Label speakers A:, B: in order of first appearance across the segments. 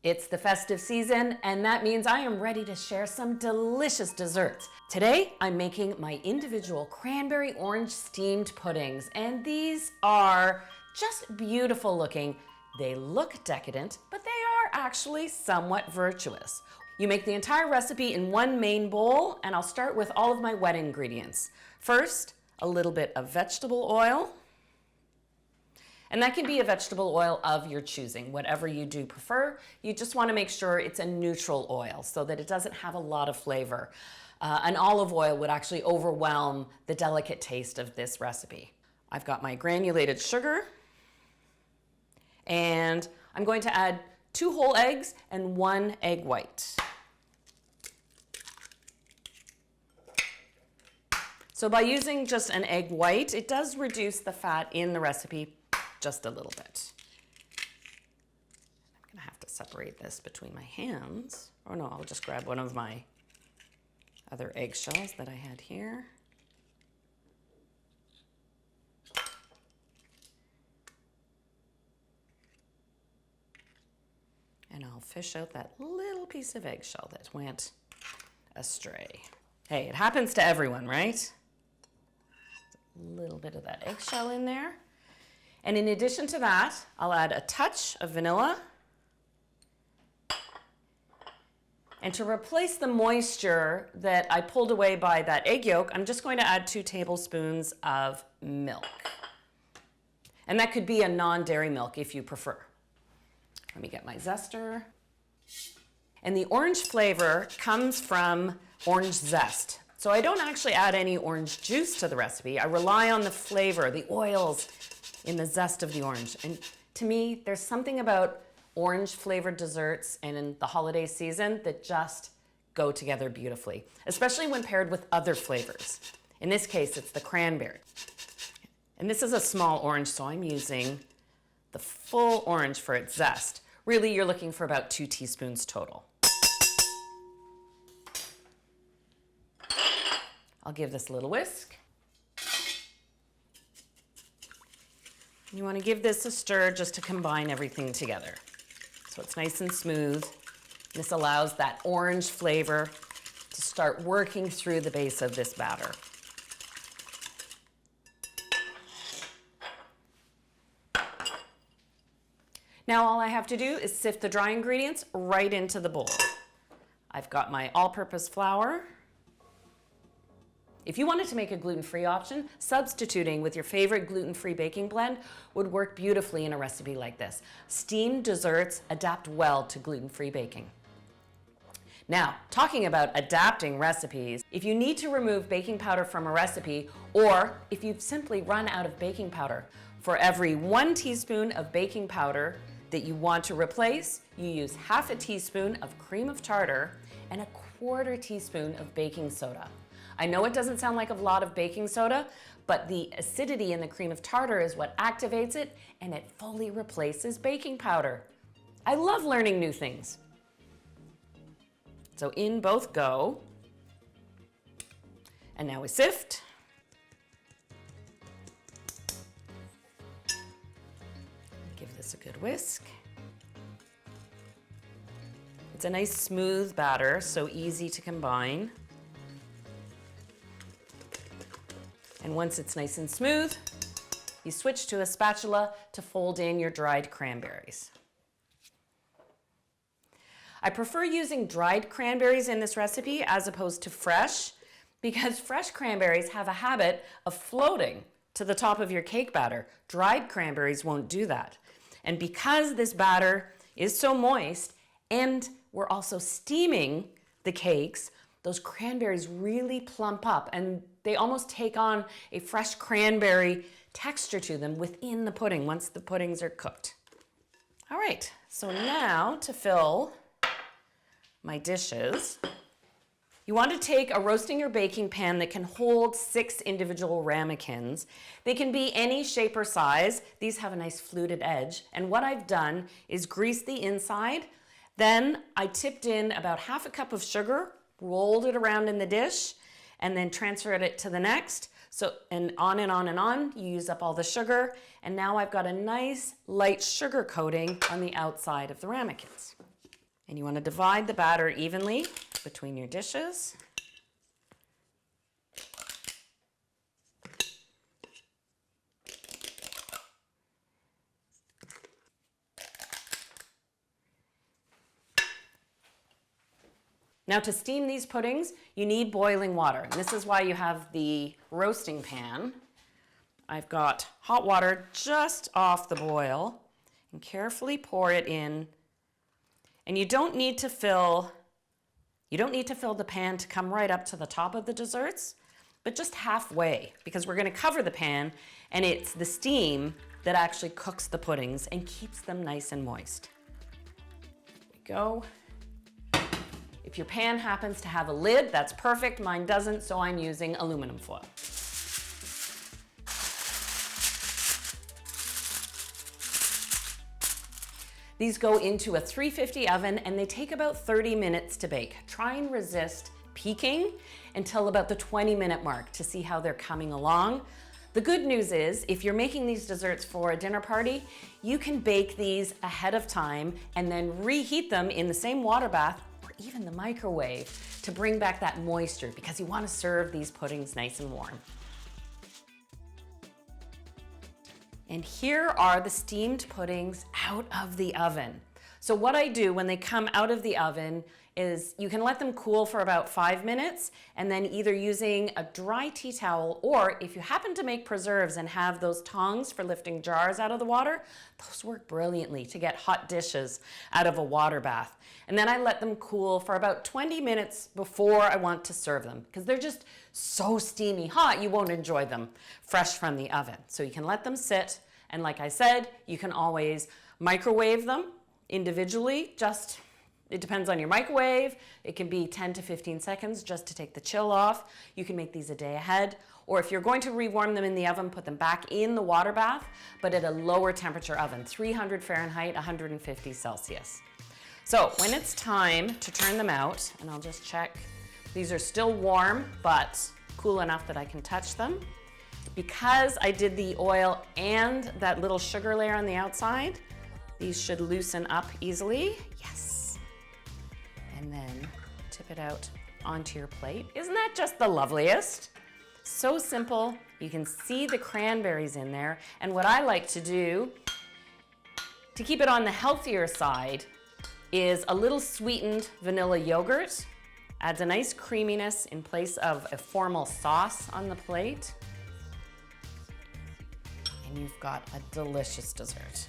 A: It's the festive season, and that means I am ready to share some delicious desserts. Today, I'm making my individual cranberry orange steamed puddings, and these are just beautiful looking. They look decadent, but they are actually somewhat virtuous. You make the entire recipe in one main bowl, and I'll start with all of my wet ingredients. First, a little bit of vegetable oil. And that can be a vegetable oil of your choosing, whatever you do prefer. You just want to make sure it's a neutral oil so that it doesn't have a lot of flavor. An olive oil would actually overwhelm the delicate taste of this recipe. I've got my granulated sugar, and I'm going to add 2 whole eggs and 1 egg white. So by using just an egg white, it does reduce the fat in the recipe just a little bit. I'm gonna have to separate this between my hands. Oh no, I'll just grab one of my other eggshells that I had here. And I'll fish out that little piece of eggshell that went astray. Hey, it happens to everyone, right? A little bit of that eggshell in there. And in addition to that, I'll add a touch of vanilla. And to replace the moisture that I pulled away by that egg yolk, I'm just going to add 2 tablespoons of milk. And that could be a non-dairy milk if you prefer. Let me get my zester. And the orange flavor comes from orange zest. So I don't actually add any orange juice to the recipe. I rely on the flavor, the oils in the zest of the orange. And to me, there's something about orange flavored desserts and in the holiday season that just go together beautifully, especially when paired with other flavors. In this case, it's the cranberry. And this is a small orange, so I'm using the full orange for its zest. Really, you're looking for about 2 teaspoons total. I'll give this a little whisk. You want to give this a stir just to combine everything together so it's nice and smooth. This allows that orange flavor to start working through the base of this batter. Now all I have to do is sift the dry ingredients right into the bowl. I've got my all-purpose flour. If you wanted to make a gluten-free option, substituting with your favorite gluten-free baking blend would work beautifully in a recipe like this. Steamed desserts adapt well to gluten-free baking. Now, talking about adapting recipes, if you need to remove baking powder from a recipe, or if you've simply run out of baking powder, for every 1 teaspoon of baking powder that you want to replace, you use half a teaspoon of cream of tartar and a 1/4 teaspoon of baking soda. I know it doesn't sound like a lot of baking soda, but the acidity in the cream of tartar is what activates it, and it fully replaces baking powder. I love learning new things. So in both go. And now we sift. Give this a good whisk. It's a nice smooth batter, so easy to combine. And once it's nice and smooth, you switch to a spatula to fold in your dried cranberries. I prefer using dried cranberries in this recipe as opposed to fresh, because fresh cranberries have a habit of floating to the top of your cake batter. Dried cranberries won't do that. And because this batter is so moist, and we're also steaming the cakes, those cranberries really plump up and they almost take on a fresh cranberry texture to them within the pudding once the puddings are cooked. All right, so now to fill my dishes, you want to take a roasting or baking pan that can hold 6 individual ramekins. They can be any shape or size. These have a nice fluted edge. And what I've done is grease the inside. Then I tipped in about half a cup of sugar, rolled it around in the dish, and then transferred it to the next. So, and on and on and on, you use up all the sugar. And now I've got a nice light sugar coating on the outside of the ramekins. And you want to divide the batter evenly between your dishes. Now to steam these puddings, you need boiling water. And this is why you have the roasting pan. I've got hot water just off the boil and carefully pour it in. And you don't need to fill the pan to come right up to the top of the desserts, but just halfway, because we're going to cover the pan and it's the steam that actually cooks the puddings and keeps them nice and moist. There we go. If your pan happens to have a lid, that's perfect. Mine doesn't, so I'm using aluminum foil. These go into a 350 oven and they take about 30 minutes to bake. Try and resist peaking until about the 20-minute mark to see how they're coming along. The good news is, if you're making these desserts for a dinner party, you can bake these ahead of time and then reheat them in the same water bath or even the microwave to bring back that moisture, because you want to serve these puddings nice and warm. And here are the steamed puddings out of the oven. So what I do when they come out of the oven is you can let them cool for about 5 minutes, and then either using a dry tea towel, or if you happen to make preserves and have those tongs for lifting jars out of the water, those work brilliantly to get hot dishes out of a water bath. And then I let them cool for about 20 minutes before I want to serve them, because they're just so steamy hot you won't enjoy them fresh from the oven. So you can let them sit, and like I said, you can always microwave them individually. It depends on your microwave. It can be 10 to 15 seconds just to take the chill off. You can make these a day ahead. Or if you're going to rewarm them in the oven, put them back in the water bath, but at a lower temperature oven, 300 Fahrenheit, 150 Celsius. So when it's time to turn them out, and I'll just check, these are still warm, but cool enough that I can touch them. Because I did the oil and that little sugar layer on the outside, these should loosen up easily. Yes. And then tip it out onto your plate. Isn't that just the loveliest? So simple. You can see the cranberries in there. And what I like to do to keep it on the healthier side is a little sweetened vanilla yogurt. Adds a nice creaminess in place of a formal sauce on the plate. And you've got a delicious dessert.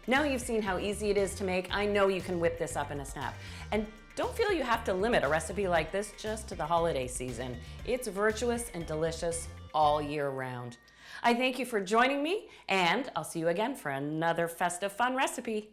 A: Now you've seen how easy it is to make, I know you can whip this up in a snap. And don't feel you have to limit a recipe like this just to the holiday season. It's virtuous and delicious all year round. I thank you for joining me, and I'll see you again for another festive fun recipe.